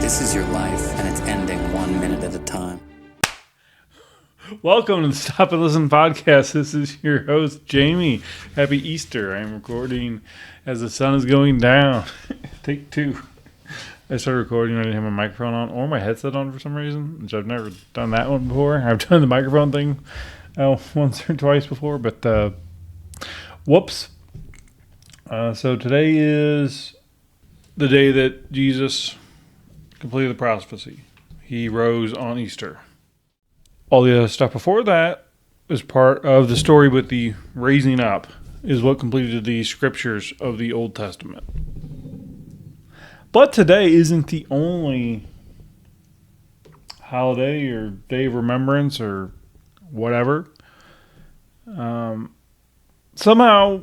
This is your life, and it's ending 1 minute at a time. Welcome to the Stop and Listen podcast. This is your host, Jamie. Happy Easter. I'm recording as the sun is going down. Take two. I started recording. I didn't have my microphone on or my headset on for some reason, which I've never done that one before. I've done the microphone thing once or twice before, but whoops. So today is the day that Jesus completed the prophecy. He rose on Easter. All the other stuff before that is part of the story with the raising up, is what completed the scriptures of the Old Testament. But today isn't the only holiday or day of remembrance or whatever. Somehow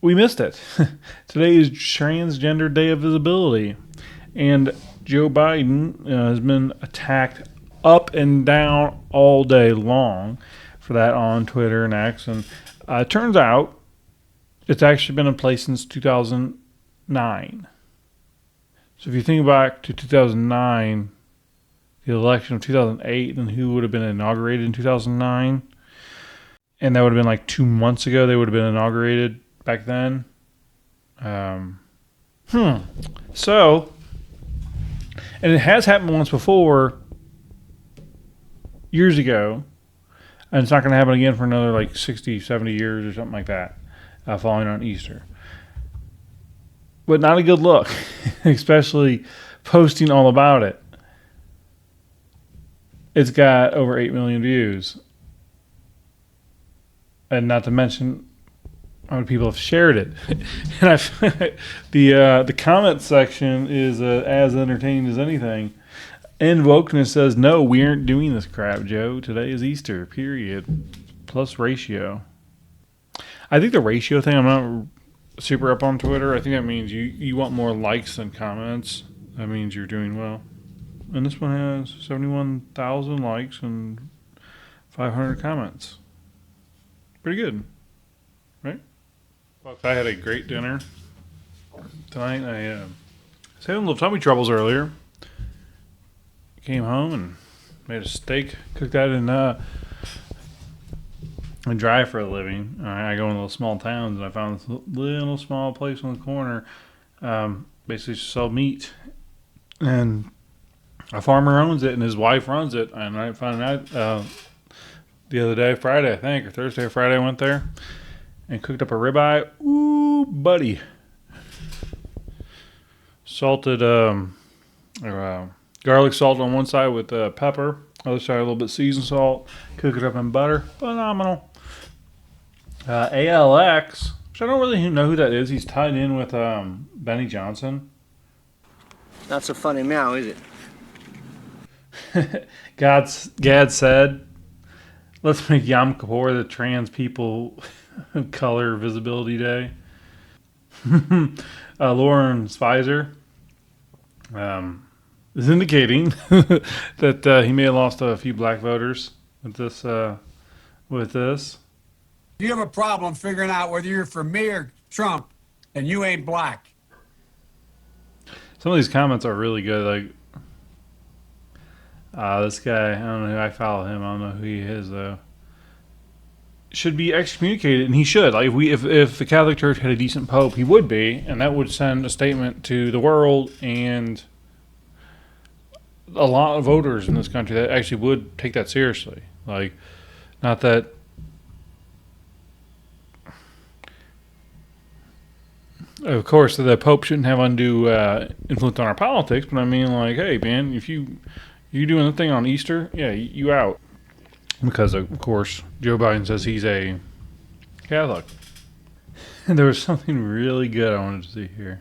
we missed it. Today is Transgender Day of Visibility. And Joe Biden has been attacked up and down all day long for that on Twitter and X. And it turns out it's actually been in place since 2009. So if you think back to 2009, the election of 2008, then who would have been inaugurated in 2009? And that would have been like 2 months ago. They would have been inaugurated back then. So, and it has happened once before, years ago, and it's not going to happen again for another like 60, 70 years or something like that, following on Easter. But not a good look, especially posting all about it. It's got over 8 million views. And not to mention how many people have shared it. And the comment section is as entertaining as anything. And Wokeness says, no, we aren't doing this crap, Joe. Today is Easter, period. Plus ratio. I think the ratio thing, I'm not super up on Twitter. I think that means you want more likes than comments. That means you're doing well. And this one has 71,000 likes and 500 comments. Pretty good, right? Folks, I had a great dinner tonight. I was having a little tummy troubles earlier. Came home and made a steak, cooked that in dry for a living. I go in little small towns, and I found this little small place on the corner, basically sell meat. And a farmer owns it, and his wife runs it. And I found out the other day, Friday, I think, or Thursday or Friday, I went there and cooked up a ribeye. Ooh, buddy. Salted, garlic salt on one side with pepper. Other side, a little bit seasoned salt. Cook it up in butter. Phenomenal. ALX, which I don't really know who that is. He's tied in with Benny Johnson. Not so funny now, is it? Gad said, let's make Yom Kippur the trans people color visibility day. Lauren Spicer is indicating that he may have lost a few black voters with this. You have a problem figuring out whether you're for me or Trump, and you ain't black. Some of these comments are really good. Like, this guy, I don't know who, I follow him. I don't know who he is though. Should be excommunicated, and he should. Like if the Catholic Church had a decent pope, he would be, and that would send a statement to the world and a lot of voters in this country that actually would take that seriously. Like, not that. Of course, the Pope shouldn't have undue influence on our politics, but I mean, like, hey, man, if you doing the thing on Easter, yeah, you out. Because, of course, Joe Biden says he's a Catholic. And there was something really good I wanted to see here.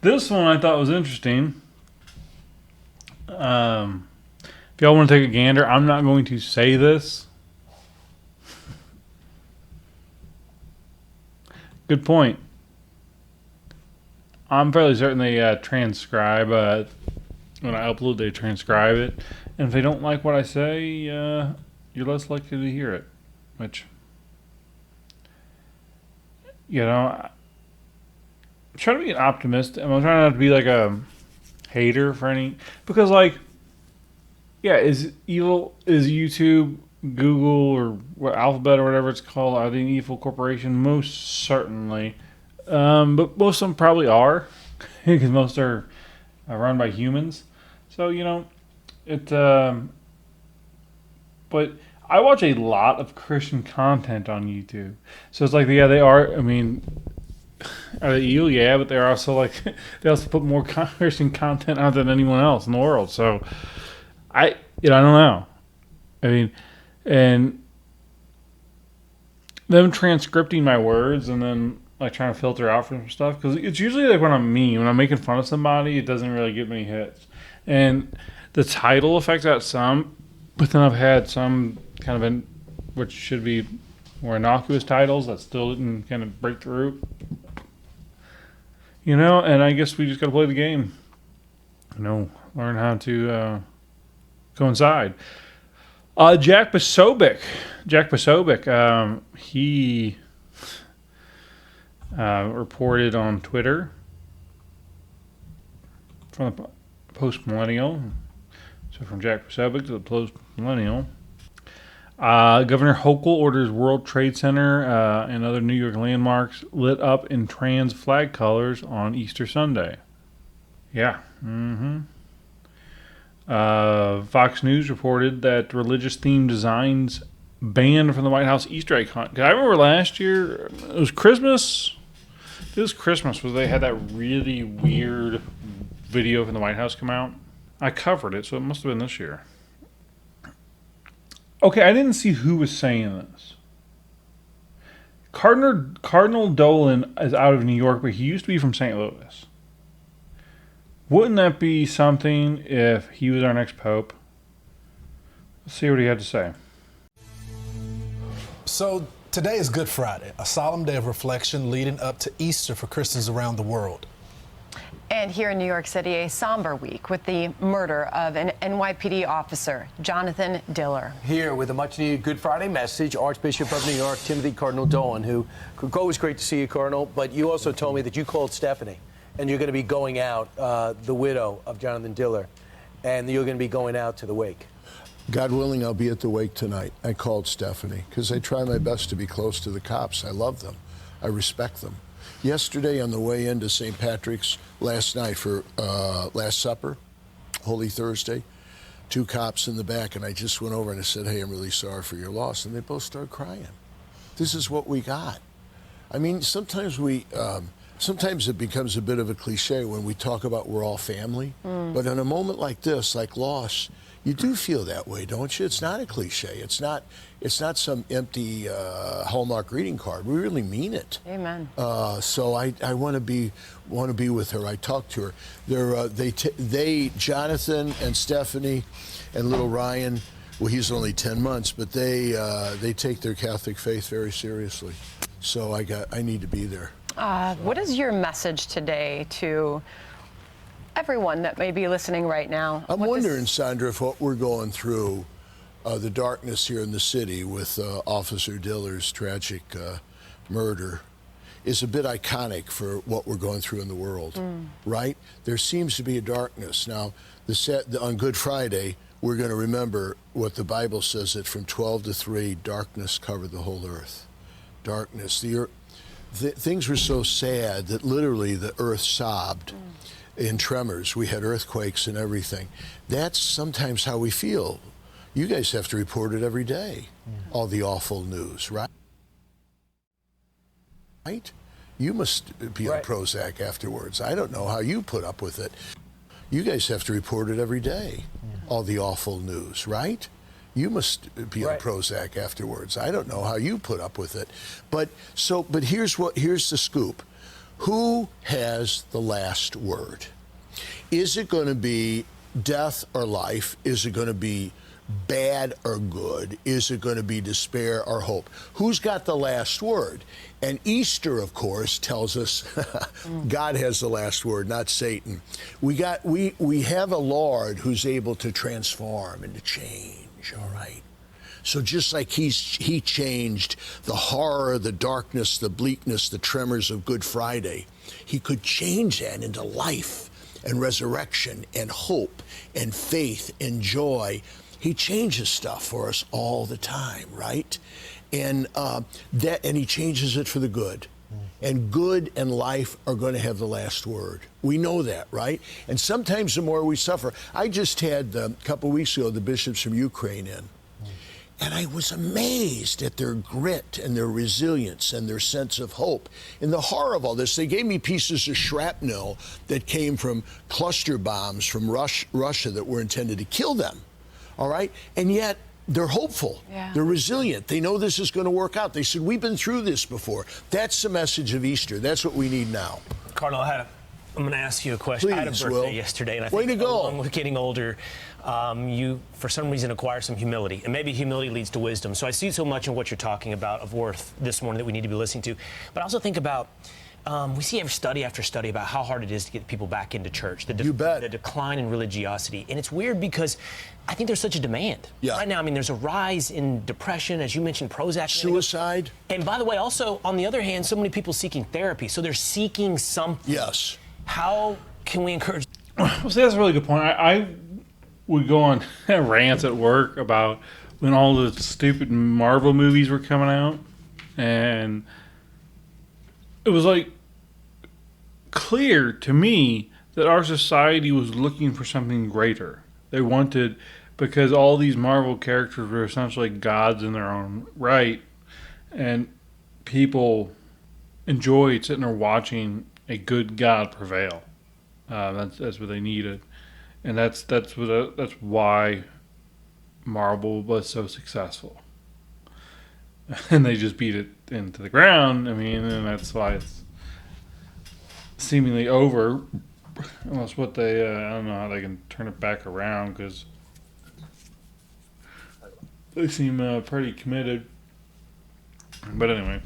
This one I thought was interesting. If y'all want to take a gander, I'm not going to say this. Good point. I'm fairly certain they transcribe. When I upload, they transcribe it. And if they don't like what I say, you're less likely to hear it. Which, you know, trying to be an optimist. I'm trying not to be like a hater for any, because like, yeah, is YouTube, Google, or what, Alphabet or whatever it's called, are they an evil corporation? Most certainly, but most of them probably are, because most are run by humans. So but I watch a lot of Christian content on YouTube. So it's like, yeah, they are. I mean, are they evil? Yeah, but they're also like, they also put more Christian content out than anyone else in the world. So I don't know. I mean, and them transcripting my words and then like trying to filter out from stuff, because it's usually like when I'm mean, when I'm making fun of somebody, it doesn't really get many hits. And the title affects that some, but then I've had some kind of which should be more innocuous titles that still didn't kind of break through. And I guess we just got to play the game. Learn how to coincide. Jack Posobiec, he reported on Twitter from the Post-Millennial. So from Jack Posobiec to the Post-Millennial. Governor Hochul orders World Trade Center and other New York landmarks lit up in trans flag colors on Easter Sunday. Yeah. Fox News reported that religious-themed designs banned from the White House Easter egg hunt. I remember last year, it was Christmas. This Christmas was they had that really weird video from the White House come out. I covered it, so it must have been this year. Okay, I didn't see who was saying this. Cardinal Dolan is out of New York, but he used to be from St. Louis. Wouldn't that be something if he was our next pope? Let's see what he had to say. So today is Good Friday, a solemn day of reflection leading up to Easter for Christians around the world. And here in New York City, a somber week with the murder of an NYPD officer, Jonathan Diller. Here with a much-needed Good Friday message, Archbishop of New York, Timothy Cardinal Dolan, who, always great to see you, Cardinal, but you also told me that you called Stephanie, and you're going to be going out, the widow of Jonathan Diller, and you're going to be going out to the wake. God willing, I'll be at the wake tonight. I called Stephanie because I try my best to be close to the cops. I love them. I respect them. Yesterday on the way into St. Patrick's, last night for Last Supper, Holy Thursday, 2 cops in the back, and I just went over and I said, hey, I'm really sorry for your loss. And they both started crying. This is what we got. I mean, sometimes it becomes a bit of a cliche when we talk about we're all family. But in a moment like this, like loss, you do feel that way, don't you? It's not a cliche. It's not some empty Hallmark greeting card. We really mean it. Amen. So I want to be with her. I talked to her. They Jonathan and Stephanie and little Ryan. Well, he's only 10 months, but they take their Catholic faith very seriously. So I need to be there. What is your message today to everyone that may be listening right now? I'm wondering, Sandra, if what we're going through, the darkness here in the city with Officer Diller's tragic murder, is a bit iconic for what we're going through in the world, right? There seems to be a darkness. Now, on Good Friday, we're going to remember what the Bible says, that from 12 to 3, darkness covered the whole earth. Darkness. Things were so sad that literally the earth sobbed. In tremors, we had earthquakes and everything. That's sometimes how we feel. You guys have to report it every day, all the awful news, right? Right? You must be on Prozac afterwards. I don't know how you put up with it. You guys have to report it every day, all the awful news, right? You must be on Prozac afterwards. I don't know how you put up with it. But here's the scoop. Who has the last word? Is it going to be death or life? Is it going to be bad or good? Is it going to be despair or hope? Who's got the last word? And Easter, of course, tells us God has the last word, not Satan. We have a Lord who's able to transform and to change, all right? So just like he changed the horror, the darkness, the bleakness, the tremors of Good Friday, he could change that into life and resurrection and hope and faith and joy. He changes stuff for us all the time, right? And and he changes it for the good. And good and life are going to have the last word. We know that, right? And sometimes the more we suffer. I just had a couple weeks ago the bishops from Ukraine in. And I was amazed at their grit and their resilience and their sense of hope. In the horror of all this, they gave me pieces of shrapnel that came from cluster bombs from Russia that were intended to kill them. All right? And yet, they're hopeful. Yeah. They're resilient. They know this is going to work out. They said, we've been through this before. That's the message of Easter. That's what we need now. Cardinal, I'm going to ask you a question. Please, I had a birthday Will. yesterday, and I Way think to go. along with getting older, you, for some reason, acquire some humility. And maybe humility leads to wisdom. So I see so much in what you're talking about of worth this morning that we need to be listening to. But I also think about, we see every study after study about how hard it is to get people back into church. The decline in religiosity. And it's weird because I think there's such a demand. Yeah. Right now, I mean, there's a rise in depression, as you mentioned, Prozac. Suicide. And by the way, also, on the other hand, so many people seeking therapy. So they're seeking something. Yes. How can we encourage? Well, see, that's a really good point. I would go on rants at work about when all the stupid Marvel movies were coming out, and it was like clear to me that our society was looking for something greater. They wanted, because all these Marvel characters were essentially gods in their own right, and people enjoyed sitting there watching a good God prevail. That's what they needed, and that's why Marvel was so successful. And they just beat it into the ground. I mean, and that's why it's seemingly over. Unless what they, I don't know how they can turn it back around, because they seem pretty committed. But anyway,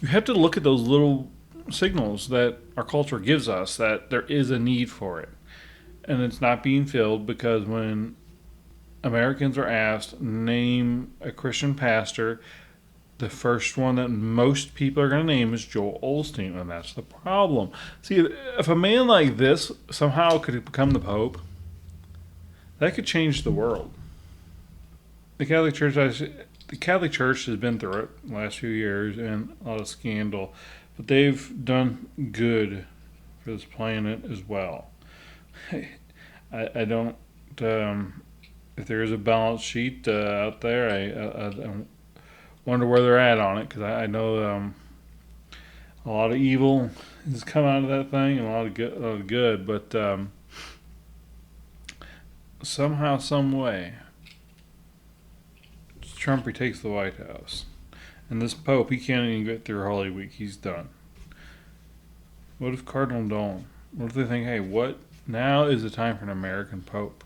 you have to look at those little signals that our culture gives us that there is a need for it. And it's not being filled, because when Americans are asked, name a Christian pastor, the first one that most people are going to name is Joel Osteen, and that's the problem. See, if a man like this somehow could become the Pope, that could change the world. The Catholic Church has been through it the last few years, and a lot of scandal, but they've done good for this planet as well. I don't. If there is a balance sheet out there, I wonder where they're at on it, because I know a lot of evil has come out of that thing, and a lot of good, but somehow, some way, Trump retakes the White House, and this Pope, he can't even get through Holy Week. He's done. What if Cardinal Dolan? What if they think, hey, what? Now is the time for an American Pope?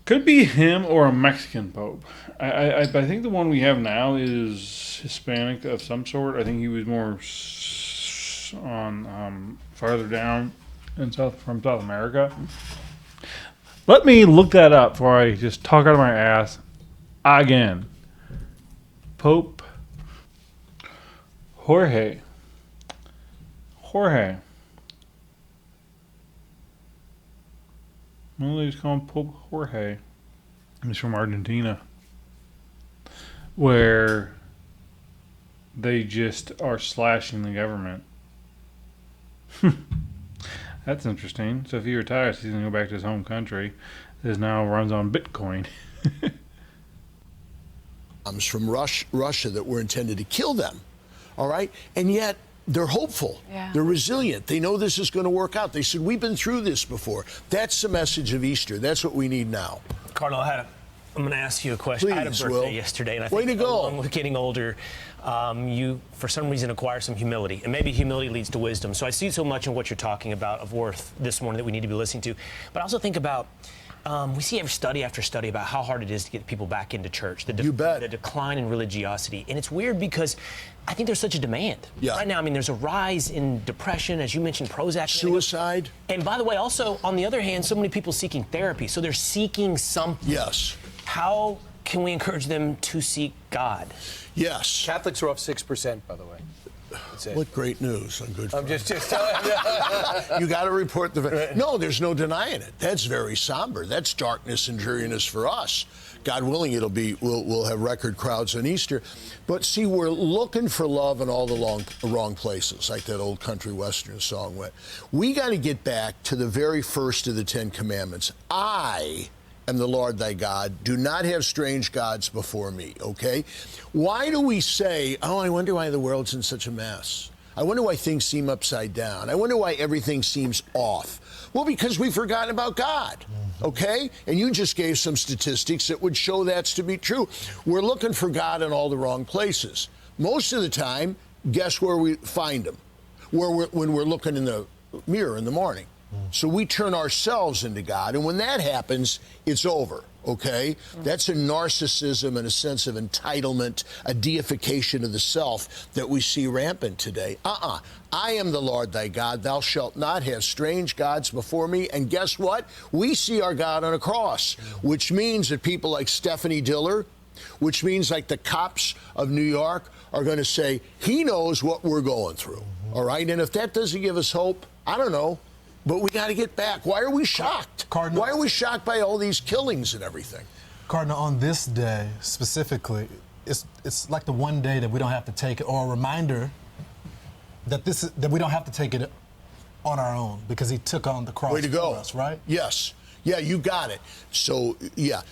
Could be him or a Mexican Pope. I think the one we have now is Hispanic of some sort. I think he was more on farther down in from South America. Let me look that up before I just talk out of my ass again. Pope Jorge. Well, they just call him Pope Jorge. He's from Argentina, where they just are slashing the government. That's interesting. So if he retires, he's going to go back to his home country. This now runs on Bitcoin. From Russia that were intended to kill them. All right? And yet, they're hopeful. Yeah. They're resilient. They know this is going to work out. They said, we've been through this before. That's the message of Easter. That's what we need now. Cardinal, I'm going to ask you a question. Please, I had a birthday Will. yesterday, and I Way think to go. along with getting older, you, for some reason, acquire some humility. And maybe humility leads to wisdom. So I see so much in what you're talking about of worth this morning that we need to be listening to. But I also think about, we see every study after study about how hard it is to get people back into church. The decline in religiosity. And it's weird because I think there's such a demand. Yeah. Right now, I mean, there's a rise in depression, as you mentioned, Prozac. Suicide. And by the way, also, on the other hand, so many people seeking therapy. So they're seeking something. Yes. how can we encourage them to seek God? Yes. Catholics are off 6%, by the way. That's it. What great news on Good I'm Friday. just telling you. You got to report the... No, there's no denying it. That's very somber. That's darkness and dreariness for us. God willing, we'll have record crowds on Easter. But see, we're looking for love in all the wrong places, like that old country western song went. We got to get back to the very first of the 10 Commandments. I am the Lord thy God. Do not have strange gods before me, okay? Why do we say, oh, I wonder why the world's in such a mess? I wonder why things seem upside down. I wonder why everything seems off. Well, because we've forgotten about God, okay? And you just gave some statistics that would show that's to be true. We're looking for God in all the wrong places. Most of the time, guess where we find him? When we're looking in the mirror in the morning. So we turn ourselves into God, and when that happens, it's over, okay? That's a narcissism and a sense of entitlement, a deification of the self that we see rampant today. I am the Lord thy God. Thou shalt not have strange gods before me. And guess what? We see our God on a cross, which means that people like Stephanie Diller, which means like the cops of New York are going to say, he knows what we're going through, all right? And if that doesn't give us hope, I don't know. But we got to get back. Why are we shocked? Cardinal, why are we shocked by all these killings and everything? Cardinal, on this day specifically, it's like the one day that we don't have to take it, or a reminder that that we don't have to take it on our own because he took on the cross Way to go. for us, right? Yes. Yeah, you got it. So, yeah.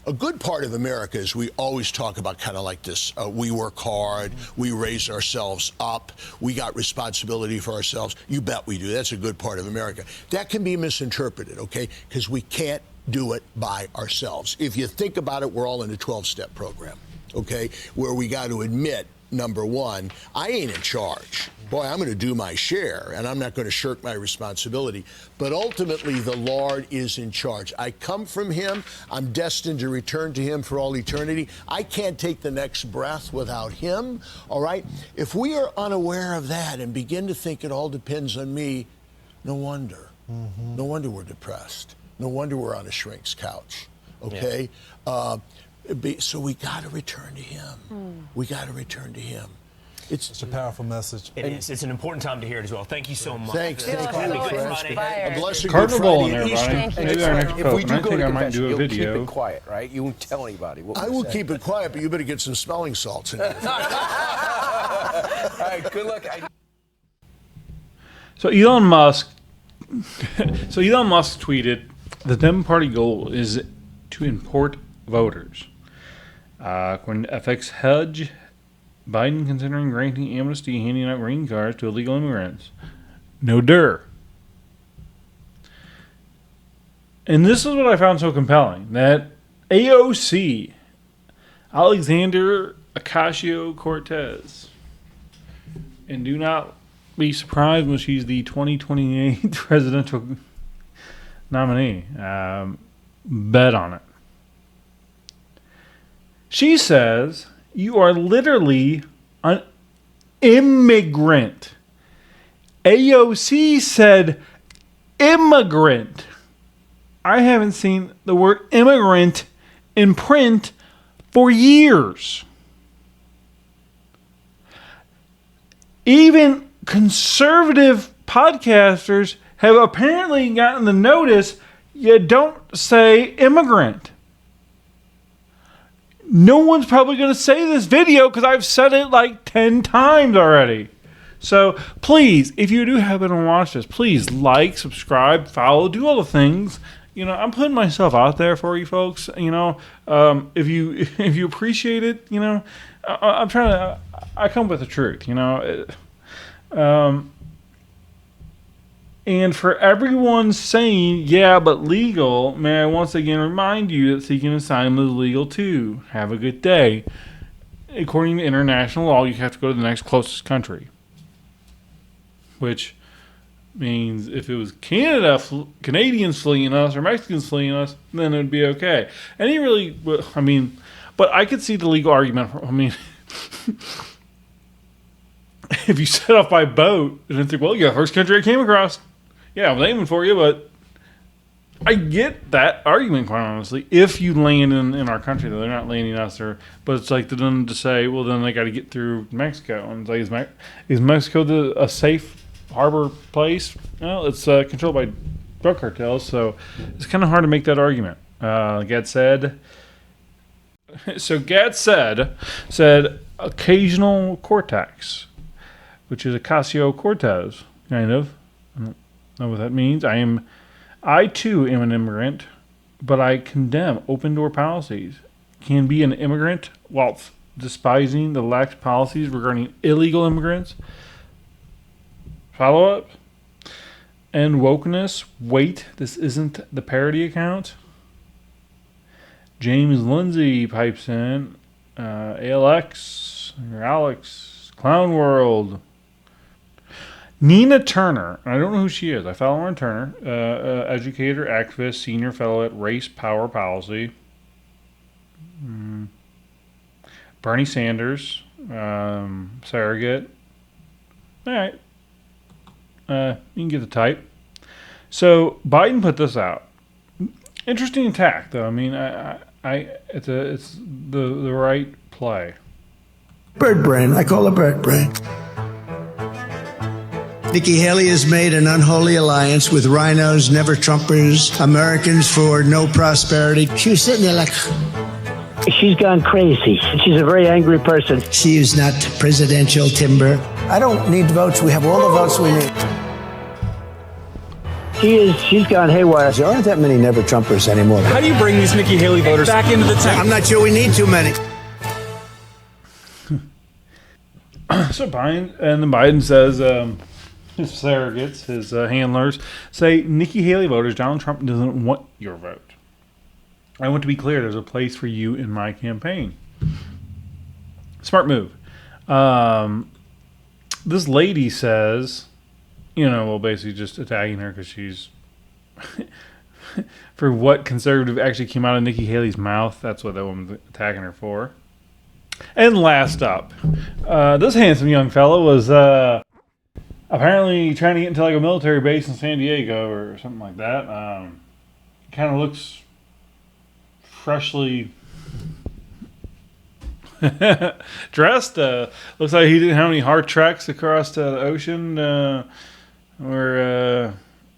A good part of America is we always talk about kind of like this. We work hard. We raise ourselves up. We got responsibility for ourselves. You bet we do. That's a good part of America. That can be misinterpreted, okay? Because we can't do it by ourselves. If you think about it, we're all in a 12-step program, okay? Where we got to admit, number one, I ain't in charge. Boy, I'm going to do my share, and I'm not going to shirk my responsibility. But ultimately, the Lord is in charge. I come from him. I'm destined to return to him for all eternity. I can't take the next breath without him, all right? If we are unaware of that and begin to think it all depends on me, no wonder. No wonder we're depressed. No wonder we're on a shrink's couch, okay? Yeah. So we got to return to him. We got to return to him. It's a powerful message. It is. It's an important time to hear it as well. Thank you so much. Thanks. Thank you for asking. A blessed Cardinal Good Dolan, Friday. everybody. Maybe our next If pope. we And do I go think to I might do a confession, video. you'll keep it quiet, right? You won't tell anybody what I we will say. keep it quiet, but you better get some smelling salts in there. All right, good luck. So Elon Musk tweeted, the Dem Party goal is to import voters. According to FX Hedge, Biden considering granting amnesty, handing out green cards to illegal immigrants. No dir. And this is what I found so compelling, that AOC, Alexander Ocasio-Cortez, and do not be surprised when she's the 2028 presidential nominee. Bet on it. She says you are literally an immigrant. AOC said immigrant. I haven't seen the word immigrant in print for years. Even conservative podcasters have apparently gotten the notice you don't say immigrant. No one's probably going to say this video because I've said it like 10 times already. So please, if you do happen to watch this, please like, subscribe, follow, do all the things. You know, I'm putting myself out there for you folks. You know, if you appreciate it, you know, I'm trying to. I come with the truth. You know, and for everyone saying, yeah, but legal, may I once again remind you that seeking asylum is legal too. Have a good day. According to international law, you have to go to the next closest country. Which means if it was Canadians fleeing us or Mexicans fleeing us, then it would be okay. And he really, I mean, but I could see the legal argument. I mean, if you set off by boat and then think, well, you're the first country I came across. Yeah, I was aiming for you, but I get that argument, quite honestly. If you land in our country, though, they're not landing us, but it's like to them to say, well, then they got to get through Mexico. And it's like, is Mexico a safe harbor place? Well, it's controlled by drug cartels, so it's kind of hard to make that argument. Gad said occasional cortex, which is Ocasio-Cortez, kind of. I don't know what that means. I too am an immigrant, but I condemn open-door policies. Can be an immigrant whilst despising the lax policies regarding illegal immigrants. Follow-up. And wokeness. Wait, this isn't the parody account. James Lindsay pipes in. ALX, or Alex, Clown World. Nina Turner, I don't know who she is. I follow her on Turner. Educator, activist, senior fellow at Race Power Policy. Bernie Sanders, surrogate. All right. You can get the type. So Biden put this out. Interesting attack, though. I mean, it's the right play. Bird brain. I call it bird brain. Nikki Haley has made an unholy alliance with rhinos, never Trumpers, Americans for no prosperity. She was sitting there like... She's gone crazy. She's a very angry person. She is not presidential timber. I don't need votes. We have all the votes we need. She's gone haywire. There aren't that many never Trumpers anymore. How do you bring these Nikki Haley voters back into the tent? I'm not sure we need too many. So Biden says his surrogates, his handlers, say Nikki Haley voters, Donald Trump doesn't want your vote. I want to be clear, there's a place for you in my campaign. Smart move. This lady says, basically just attacking her because she's, for what conservative actually came out of Nikki Haley's mouth, that's what that woman's attacking her for. And last up, this handsome young fellow was apparently trying to get into like a military base in San Diego or something like that. Kind of looks freshly dressed. Looks like he didn't have any hard treks across the ocean or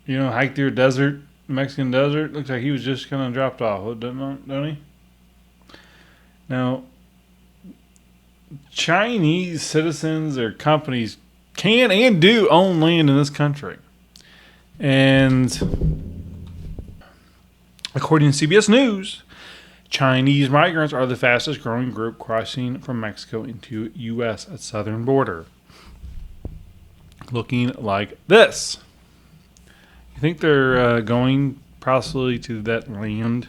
hiked through a desert, Mexican desert. Looks like he was just kind of dropped off, don't he? Now, Chinese citizens or companies can and do own land in this country. And according to CBS News, Chinese migrants are the fastest growing group crossing from Mexico into U.S. at southern border. Looking like this. You think they're going possibly to that land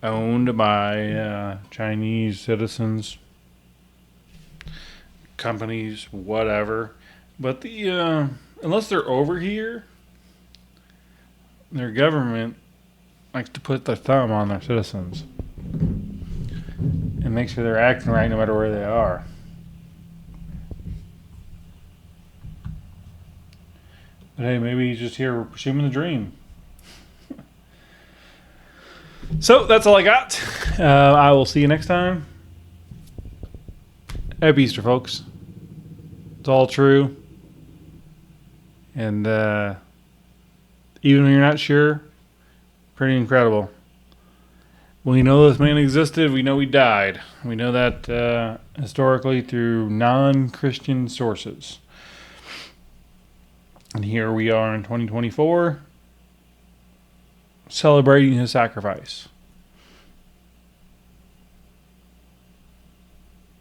owned by Chinese citizens, companies, whatever. But unless they're over here, their government likes to put their thumb on their citizens and make sure they're acting right no matter where they are. But hey, maybe he's just here pursuing the dream. So that's all I got. I will see you next time. Happy Easter, folks. It's all true. And even when you're not sure, pretty incredible. We know this man existed. We know he died. We know that historically through non-Christian sources. And here we are in 2024 celebrating his sacrifice.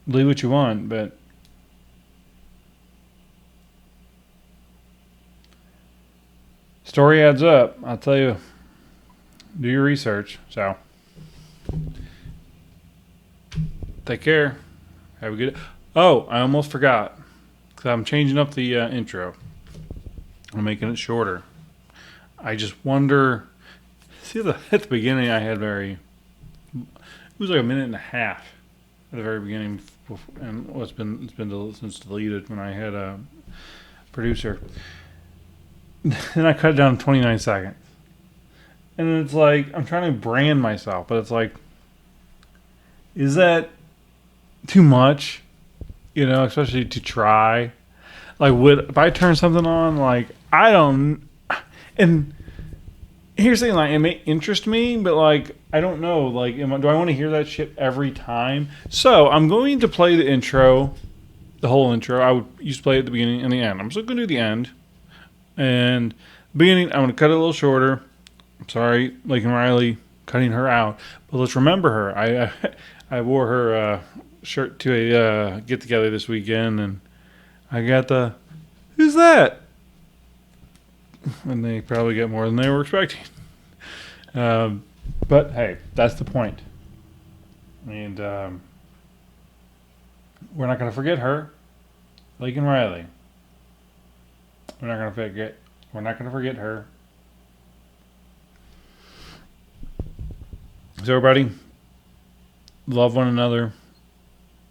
Believe what you want, but story adds up. I'll tell you, do your research. So, take care. Have a good... Oh, I almost forgot. Because I'm changing up the intro. I'm making it shorter. I just wonder... See, at the beginning I had it was like a minute and a half at the very beginning. And it's been since deleted when I had a producer. Then I cut it down to 29 seconds. And it's like, I'm trying to brand myself, but it's like, is that too much? You know, especially to try. Like, if I turn something on, like, I don't, and here's the thing, like, it may interest me, but, like, I don't know, like, do I want to hear that shit every time? So, I'm going to play the intro, the whole intro. I used to play it at the beginning and the end. I'm still going to do the end. And the beginning, I'm going to cut it a little shorter. I'm sorry, Laken Riley, cutting her out. But let's remember her. I wore her shirt to a get-together this weekend, and I got the, who's that? And they probably get more than they were expecting. But, hey, that's the point. And we're not going to forget her, Laken Riley. We're not going to forget her. So, everybody, love one another.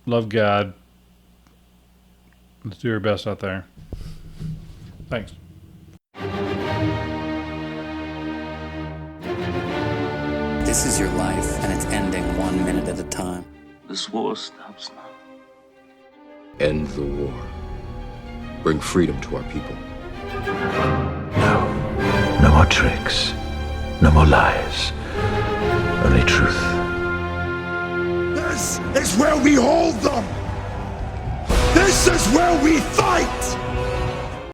Love God. Let's do our best out there. Thanks. This is your life, and it's ending 1 minute at a time. This war stops now. End the war. Bring freedom to our people. No. No more tricks. No more lies. Only truth. This is where we hold them! This is where we fight!